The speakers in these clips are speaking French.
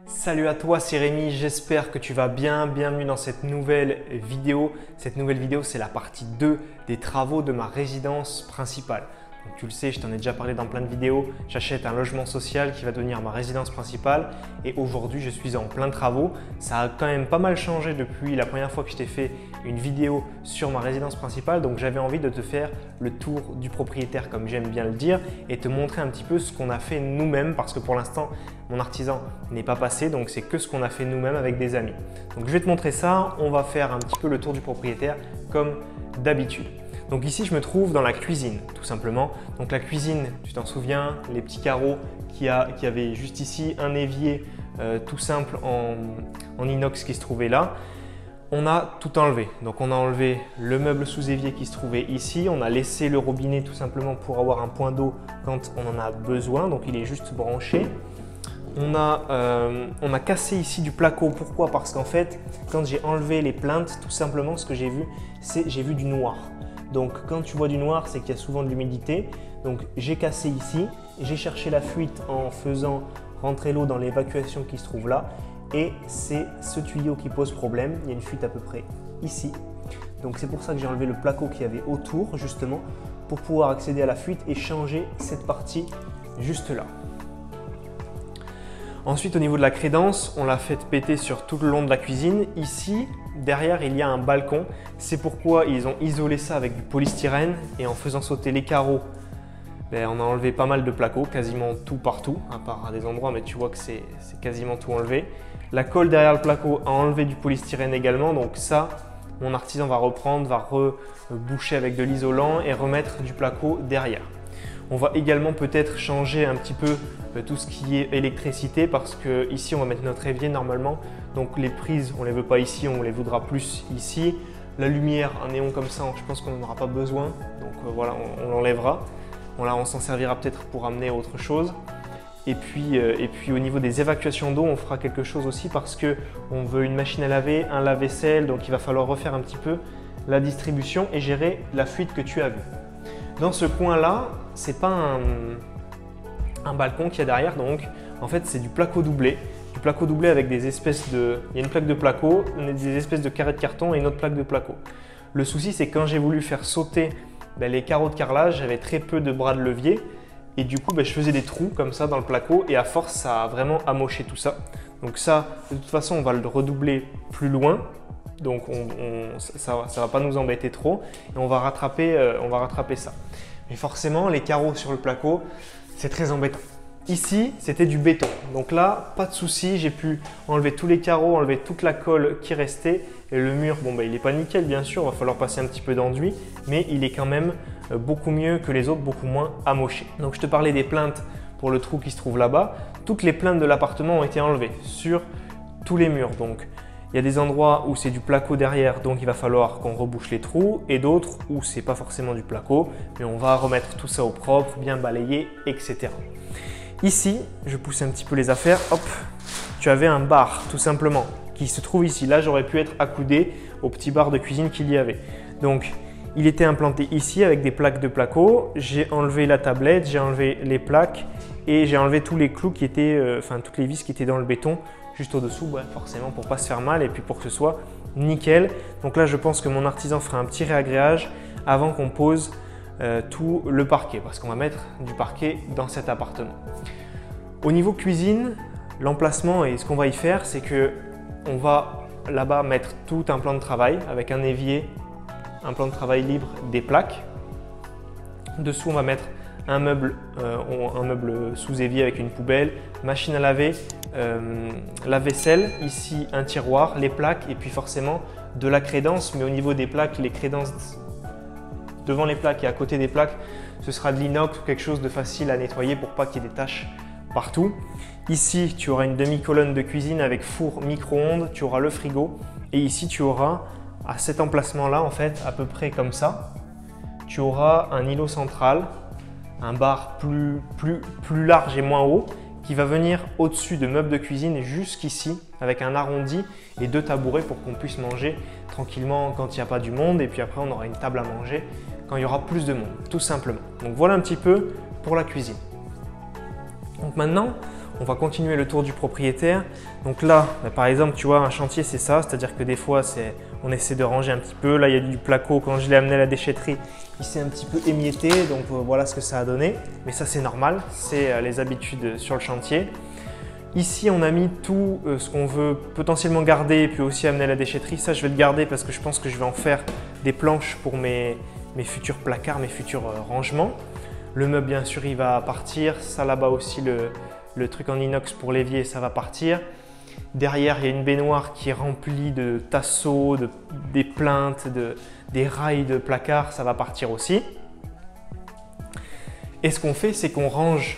Salut à toi, c'est Rémi, j'espère que tu vas bien. Bienvenue dans cette nouvelle vidéo. Cette nouvelle vidéo, c'est la partie 2 des travaux de ma résidence principale. Donc, tu le sais, je t'en ai déjà parlé dans plein de vidéos. J'achète un logement social qui va devenir ma résidence principale et aujourd'hui, je suis en plein travaux. Ça a quand même pas mal changé depuis la première fois que je t'ai fait une vidéo sur ma résidence principale. Donc, j'avais envie de te faire le tour du propriétaire, comme j'aime bien le dire, et te montrer un petit peu ce qu'on a fait nous-mêmes parce que pour l'instant, mon artisan n'est pas passé, donc c'est que ce qu'on a fait nous-mêmes avec des amis. Donc, je vais te montrer ça. On va faire un petit peu le tour du propriétaire comme d'habitude. Donc ici, je me trouve dans la cuisine, tout simplement. Donc la cuisine, tu t'en souviens, les petits carreaux qu'il y avait juste ici, un évier tout simple en inox qui se trouvait là. On a tout enlevé. Donc on a enlevé le meuble sous évier qui se trouvait ici. On a laissé le robinet tout simplement pour avoir un point d'eau quand on en a besoin. Donc il est juste branché. On a cassé ici du placo. Pourquoi? Parce qu'en fait, quand j'ai enlevé les plinthes, tout simplement, ce que j'ai vu, c'est j'ai vu du noir. Donc quand tu vois du noir, c'est qu'il y a souvent de l'humidité. Donc j'ai cassé ici, j'ai cherché la fuite en faisant rentrer l'eau dans l'évacuation qui se trouve là. Et c'est ce tuyau qui pose problème. Il y a une fuite à peu près ici. Donc c'est pour ça que j'ai enlevé le placo qu'il y avait autour, justement, pour pouvoir accéder à la fuite et changer cette partie juste là. Ensuite, au niveau de la crédence, on l'a fait péter sur tout le long de la cuisine. Ici, derrière, il y a un balcon. C'est pourquoi ils ont isolé ça avec du polystyrène et en faisant sauter les carreaux, on a enlevé pas mal de placo, quasiment tout partout, à part à des endroits, mais tu vois que c'est quasiment tout enlevé. La colle derrière le placo a enlevé du polystyrène également, donc ça, mon artisan va reprendre, va reboucher avec de l'isolant et remettre du placo derrière. On va également peut-être changer un petit peu tout ce qui est électricité parce que ici on va mettre notre évier normalement. Donc les prises, on ne les veut pas ici, on les voudra plus ici. La lumière, un néon comme ça, je pense qu'on n'en aura pas besoin. Donc voilà, on l'enlèvera. Là, on s'en servira peut-être pour amener autre chose. Et puis au niveau des évacuations d'eau, on fera quelque chose aussi parce qu'on veut une machine à laver, un lave-vaisselle. Donc il va falloir refaire un petit peu la distribution et gérer la fuite que tu as vue. Dans ce coin-là, ce n'est pas un balcon qu'il y a derrière, donc en fait c'est du placo doublé. Du placo doublé avec des espèces de… Il y a une plaque de placo, des espèces de carrés de carton et une autre plaque de placo. Le souci c'est que quand j'ai voulu faire sauter les carreaux de carrelage, j'avais très peu de bras de levier et du coup je faisais des trous comme ça dans le placo et à force ça a vraiment amoché tout ça. Donc ça, de toute façon on va le redoubler plus loin. Donc ça ne va pas nous embêter trop et on va rattraper ça. Mais forcément, les carreaux sur le placo, c'est très embêtant. Ici, c'était du béton. Donc là, pas de souci, j'ai pu enlever tous les carreaux, enlever toute la colle qui restait. Et le mur, il n'est pas nickel bien sûr, il va falloir passer un petit peu d'enduit, mais il est quand même beaucoup mieux que les autres, beaucoup moins amoché. Donc je te parlais des plinthes pour le trou qui se trouve là-bas. Toutes les plinthes de l'appartement ont été enlevées sur tous les murs. Donc il y a des endroits où c'est du placo derrière, donc il va falloir qu'on rebouche les trous et d'autres où c'est pas forcément du placo, mais on va remettre tout ça au propre, bien balayer, etc. Ici, je pousse un petit peu les affaires, hop, tu avais un bar tout simplement qui se trouve ici. Là, j'aurais pu être accoudé au petit bar de cuisine qu'il y avait. Donc, il était implanté ici avec des plaques de placo. J'ai enlevé la tablette, j'ai enlevé les plaques et j'ai enlevé tous les clous qui étaient, toutes les vis qui étaient dans le béton. Juste au-dessous, forcément pour ne pas se faire mal et puis pour que ce soit nickel. Donc là, je pense que mon artisan fera un petit réagréage avant qu'on pose tout le parquet parce qu'on va mettre du parquet dans cet appartement. Au niveau cuisine, l'emplacement et ce qu'on va y faire, c'est qu'on va là-bas mettre tout un plan de travail avec un évier, un plan de travail libre, des plaques. Dessous, on va mettre un meuble sous évier avec une poubelle, machine à laver, la vaisselle, ici un tiroir, les plaques et puis forcément de la crédence. Mais au niveau des plaques, les crédences devant les plaques et à côté des plaques, ce sera de l'inox ou quelque chose de facile à nettoyer pour pas qu'il y ait des taches partout. Ici, tu auras une demi-colonne de cuisine avec four micro-ondes, tu auras le frigo et ici tu auras à cet emplacement-là en fait à peu près comme ça, tu auras un îlot central, un bar plus large et moins haut qui va venir au-dessus de meubles de cuisine jusqu'ici avec un arrondi et 2 tabourets pour qu'on puisse manger tranquillement quand il n'y a pas du monde et puis après on aura une table à manger quand il y aura plus de monde, tout simplement. Donc voilà un petit peu pour la cuisine. Donc maintenant, On va continuer le tour du propriétaire. Donc là, par exemple, tu vois, un chantier, c'est ça. C'est-à-dire que des fois, on essaie de ranger un petit peu. Là, il y a du placo. Quand je l'ai amené à la déchetterie, il s'est un petit peu émietté. Donc voilà ce que ça a donné. Mais ça, c'est normal. C'est les habitudes sur le chantier. Ici, on a mis tout ce qu'on veut potentiellement garder et puis aussi amener à la déchetterie. Ça, je vais le garder parce que je pense que je vais en faire des planches pour mes futurs placards, mes futurs rangements. Le meuble, bien sûr, il va partir. Ça, là-bas aussi, le truc en inox pour l'évier, ça va partir. Derrière, il y a une baignoire qui est remplie de tasseaux, des plinthes, des rails de placard, ça va partir aussi. Et ce qu'on fait, c'est qu'on range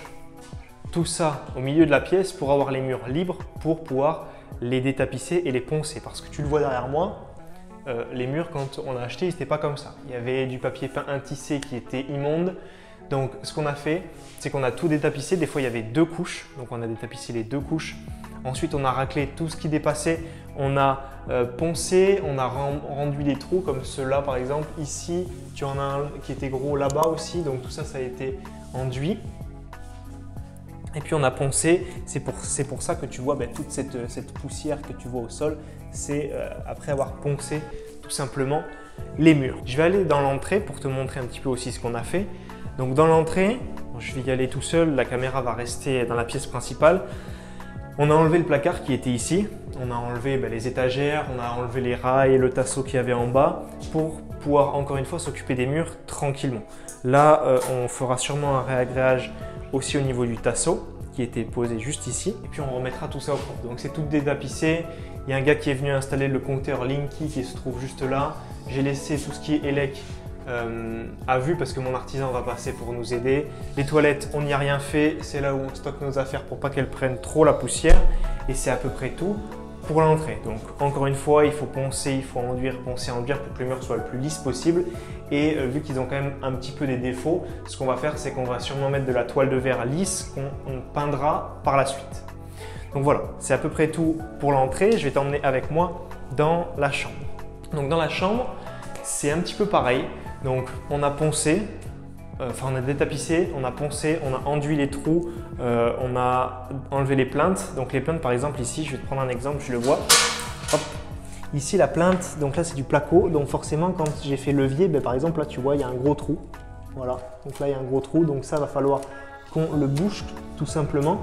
tout ça au milieu de la pièce pour avoir les murs libres pour pouvoir les détapisser et les poncer. Parce que tu le vois derrière moi, les murs, quand on a acheté, ils n'étaient pas comme ça. Il y avait du papier peint intissé qui était immonde. Donc, ce qu'on a fait, c'est qu'on a tout détapissé. Des fois, il y avait 2 couches. Donc, on a détapissé les 2 couches. Ensuite, on a raclé tout ce qui dépassait. On a poncé, on a rendu des trous comme ceux-là, par exemple. Ici, tu en as un qui était gros là-bas aussi. Donc, tout ça, ça a été enduit. Et puis, on a poncé. C'est pour ça que tu vois toute cette poussière que tu vois au sol. C'est après avoir poncé tout simplement les murs. Je vais aller dans l'entrée pour te montrer un petit peu aussi ce qu'on a fait. Donc dans l'entrée, je vais y aller tout seul, la caméra va rester dans la pièce principale. On a enlevé le placard qui était ici, on a enlevé les étagères, on a enlevé les rails et le tasseau qu'il y avait en bas pour pouvoir encore une fois s'occuper des murs tranquillement. Là, on fera sûrement un réagréage aussi au niveau du tasseau qui était posé juste ici et puis on remettra tout ça au propre. Donc c'est tout détapissé. Il y a un gars qui est venu installer le compteur Linky qui se trouve juste là. J'ai laissé tout ce qui est élec à vue parce que mon artisan va passer pour nous aider. Les toilettes, on n'y a rien fait. C'est là où on stocke nos affaires pour pas qu'elles prennent trop la poussière. Et c'est à peu près tout pour l'entrée. Donc encore une fois, il faut poncer, il faut enduire, poncer, enduire pour que le mur soit le plus lisse possible. Et vu qu'ils ont quand même un petit peu des défauts, ce qu'on va faire, c'est qu'on va sûrement mettre de la toile de verre lisse qu'on peindra par la suite. Donc voilà, c'est à peu près tout pour l'entrée. Je vais t'emmener avec moi dans la chambre. Donc dans la chambre, c'est un petit peu pareil. Donc on a poncé, on a détapissé, on a poncé, on a enduit les trous, on a enlevé les plinthes. Donc les plinthes par exemple ici, je vais te prendre un exemple, je le vois. Hop. Ici la plinthe, donc là c'est du placo, donc forcément quand j'ai fait levier, par exemple là tu vois il y a un gros trou. Voilà, donc là il y a un gros trou, donc ça va falloir qu'on le bouche tout simplement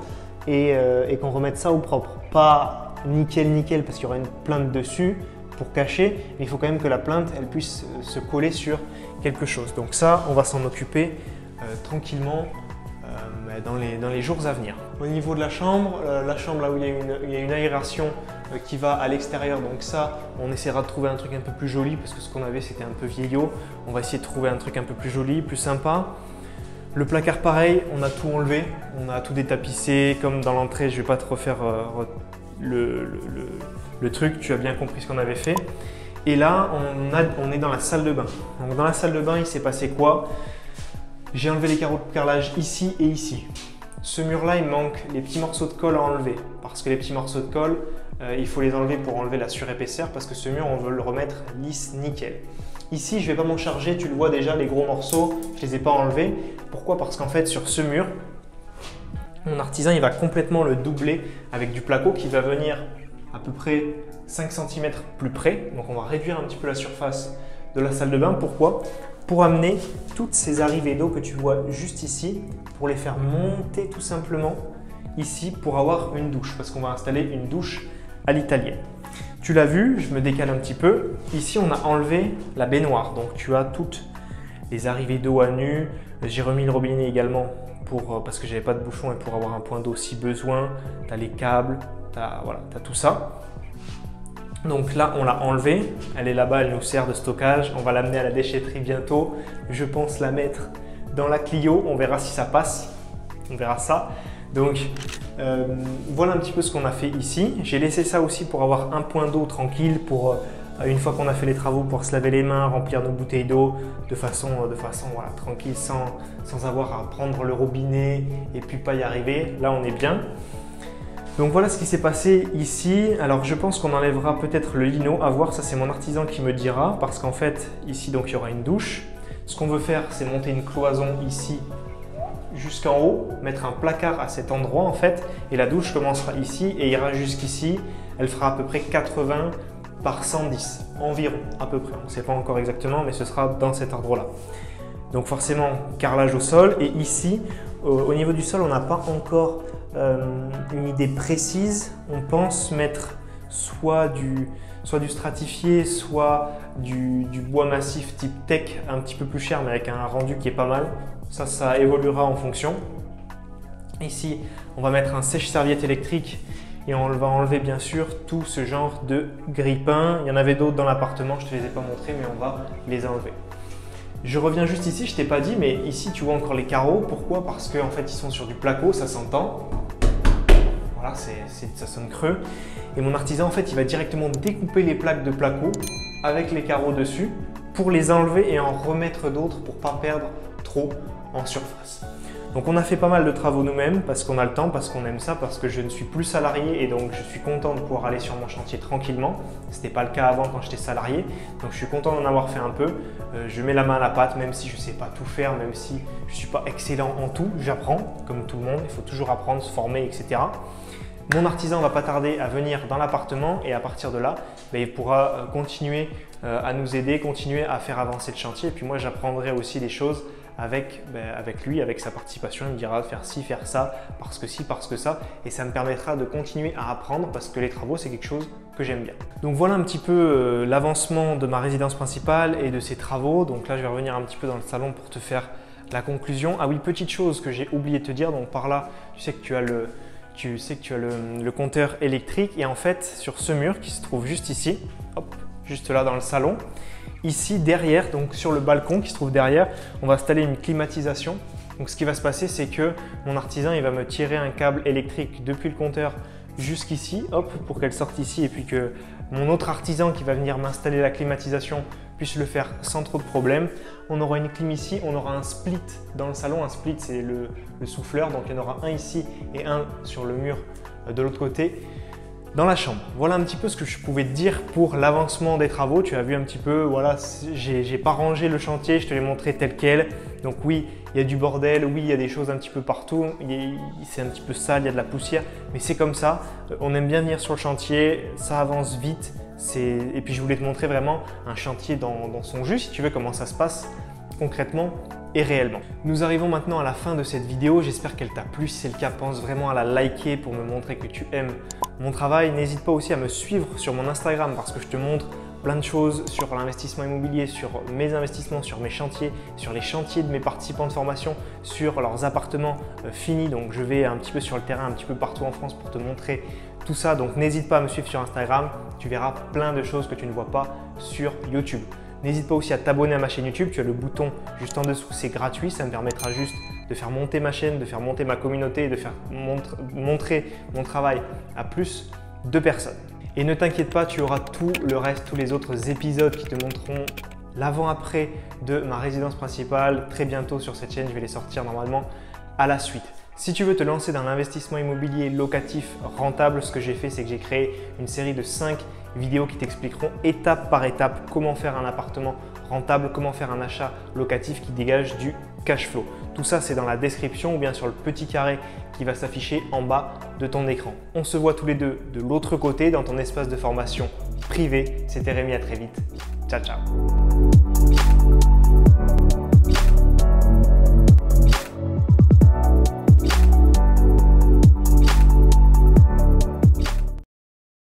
et qu'on remette ça au propre. Pas nickel parce qu'il y aura une plinthe dessus pour cacher, mais il faut quand même que la plinthe elle puisse se coller sur quelque chose. Donc ça, on va s'en occuper tranquillement dans les jours à venir. Au niveau de la chambre là où il y a une aération qui va à l'extérieur, donc ça, on essaiera de trouver un truc un peu plus joli parce que ce qu'on avait c'était un peu vieillot. On va essayer de trouver un truc un peu plus joli, plus sympa. Le placard pareil, on a tout enlevé, on a tout détapissé. Comme dans l'entrée, je ne vais pas te refaire le truc, tu as bien compris ce qu'on avait fait. Et là, on est dans la salle de bain. Donc dans la salle de bain, il s'est passé quoi? J'ai enlevé les carreaux de carrelage ici et ici. Ce mur-là, il manque les petits morceaux de colle à enlever. Parce que les petits morceaux de colle, il faut les enlever pour enlever la surépaisseur parce que ce mur, on veut le remettre lisse, nickel. Ici, je ne vais pas m'en charger, tu le vois déjà, les gros morceaux, je ne les ai pas enlevés. Pourquoi? Parce qu'en fait, sur ce mur, mon artisan, il va complètement le doubler avec du placo qui va venir à peu près 5 cm plus près. Donc, on va réduire un petit peu la surface de la salle de bain. Pourquoi? Pour amener toutes ces arrivées d'eau que tu vois juste ici, pour les faire monter tout simplement ici pour avoir une douche. Parce qu'on va installer une douche à l'italienne. Tu l'as vu, je me décale un petit peu. Ici, on a enlevé la baignoire. Donc, tu as toutes les arrivées d'eau à nu. J'ai remis le robinet également parce que je n'avais pas de bouchon et pour avoir un point d'eau si besoin. Tu as les câbles, tu as tout ça. Donc là, on l'a enlevée. Elle est là-bas, elle nous sert de stockage. On va l'amener à la déchetterie bientôt. Je pense la mettre dans la Clio. On verra si ça passe. On verra ça. Donc, voilà un petit peu ce qu'on a fait ici. J'ai laissé ça aussi pour avoir un point d'eau tranquille pour une fois qu'on a fait les travaux pour se laver les mains, remplir nos bouteilles d'eau de façon voilà, tranquille sans avoir à prendre le robinet et puis pas y arriver. Là, on est bien. Donc voilà ce qui s'est passé ici. Alors je pense qu'on enlèvera peut-être le lino, à voir, ça c'est mon artisan qui me dira parce qu'en fait ici donc il y aura une douche. Ce qu'on veut faire c'est monter une cloison ici jusqu'en haut, mettre un placard à cet endroit en fait, et la douche commencera ici et ira jusqu'ici. Elle fera à peu près 80 par 110 environ, à peu près. On ne sait pas encore exactement, mais ce sera dans cet ordre-là. Donc forcément, carrelage au sol. Et ici, au niveau du sol, on n'a pas encore une idée précise. On pense mettre soit du stratifié, soit du bois massif type tech, un petit peu plus cher, mais avec un rendu qui est pas mal. Ça évoluera en fonction. Ici, on va mettre un sèche-serviette électrique et on va enlever bien sûr tout ce genre de grille-pain. Il y en avait d'autres dans l'appartement, je ne te les ai pas montrés, mais on va les enlever. Je reviens juste ici, je ne t'ai pas dit, mais ici tu vois encore les carreaux. Pourquoi? Parce qu'en fait ils sont sur du placo, ça s'entend. Voilà, ça sonne creux. Et mon artisan en fait il va directement découper les plaques de placo avec les carreaux dessus pour les enlever et en remettre d'autres pour ne pas perdre trop en surface. Donc on a fait pas mal de travaux nous-mêmes parce qu'on a le temps, parce qu'on aime ça, parce que je ne suis plus salarié et donc je suis content de pouvoir aller sur mon chantier tranquillement. Ce n'était pas le cas avant quand j'étais salarié, donc je suis content d'en avoir fait un peu. Je mets la main à la pâte, même si je ne sais pas tout faire, même si je ne suis pas excellent en tout, j'apprends comme tout le monde, il faut toujours apprendre, se former, etc. Mon artisan ne va pas tarder à venir dans l'appartement et à partir de là, il pourra continuer à nous aider, continuer à faire avancer le chantier. Et puis moi, j'apprendrai aussi des choses avec lui, avec sa participation. Il me dira de faire ci, faire ça, parce que ci, parce que ça. Et ça me permettra de continuer à apprendre parce que les travaux, c'est quelque chose que j'aime bien. Donc voilà un petit peu l'avancement de ma résidence principale et de ses travaux. Donc là, je vais revenir un petit peu dans le salon pour te faire la conclusion. Ah oui, petite chose que j'ai oublié de te dire. Donc par là, tu sais que tu as le compteur électrique et en fait sur ce mur qui se trouve juste ici, hop, juste là dans le salon, ici derrière, donc sur le balcon qui se trouve derrière, on va installer une climatisation. Donc ce qui va se passer, c'est que mon artisan il va me tirer un câble électrique depuis le compteur jusqu'ici, hop, pour qu'elle sorte ici et puis que mon autre artisan qui va venir m'installer la climatisation puisse le faire sans trop de problèmes. On aura une clim ici, on aura un split dans le salon. Un split, c'est le souffleur, donc il y en aura un ici et un sur le mur de l'autre côté dans la chambre. Voilà un petit peu ce que je pouvais te dire pour l'avancement des travaux. Tu as vu un petit peu, voilà, j'ai pas rangé le chantier, je te l'ai montré tel quel. Donc oui, il y a du bordel, oui, il y a des choses un petit peu partout, c'est un petit peu sale, il y a de la poussière, mais c'est comme ça. On aime bien venir sur le chantier, ça avance vite. Et puis je voulais te montrer vraiment un chantier dans son jus, si tu veux, comment ça se passe concrètement et réellement. Nous arrivons maintenant à la fin de cette vidéo, j'espère qu'elle t'a plu. Si c'est le cas, pense vraiment à la liker pour me montrer que tu aimes mon travail. N'hésite pas aussi à me suivre sur mon Instagram parce que je te montre plein de choses sur l'investissement immobilier, sur mes investissements, sur mes chantiers, sur les chantiers de mes participants de formation, sur leurs appartements finis. Donc je vais un petit peu sur le terrain, un petit peu partout en France pour te montrer tout ça. Donc n'hésite pas à me suivre sur Instagram, tu verras plein de choses que tu ne vois pas sur YouTube. N'hésite pas aussi à t'abonner à ma chaîne YouTube, tu as le bouton juste en dessous, c'est gratuit, ça me permettra juste de faire monter ma chaîne, de faire monter ma communauté et de faire montrer mon travail à plus de personnes. Et ne t'inquiète pas, tu auras tout le reste, tous les autres épisodes qui te montreront l'avant-après de ma résidence principale. Très bientôt sur cette chaîne, je vais les sortir normalement à la suite. Si tu veux te lancer dans l'investissement immobilier locatif rentable, ce que j'ai fait, c'est que j'ai créé une série de 5 vidéos qui t'expliqueront étape par étape comment faire un appartement rentable, comment faire un achat locatif qui dégage du cash flow. Tout ça, c'est dans la description ou bien sur le petit carré qui va s'afficher en bas de ton écran. On se voit tous les deux de l'autre côté dans ton espace de formation privé. C'était Rémi, à très vite. Ciao, ciao.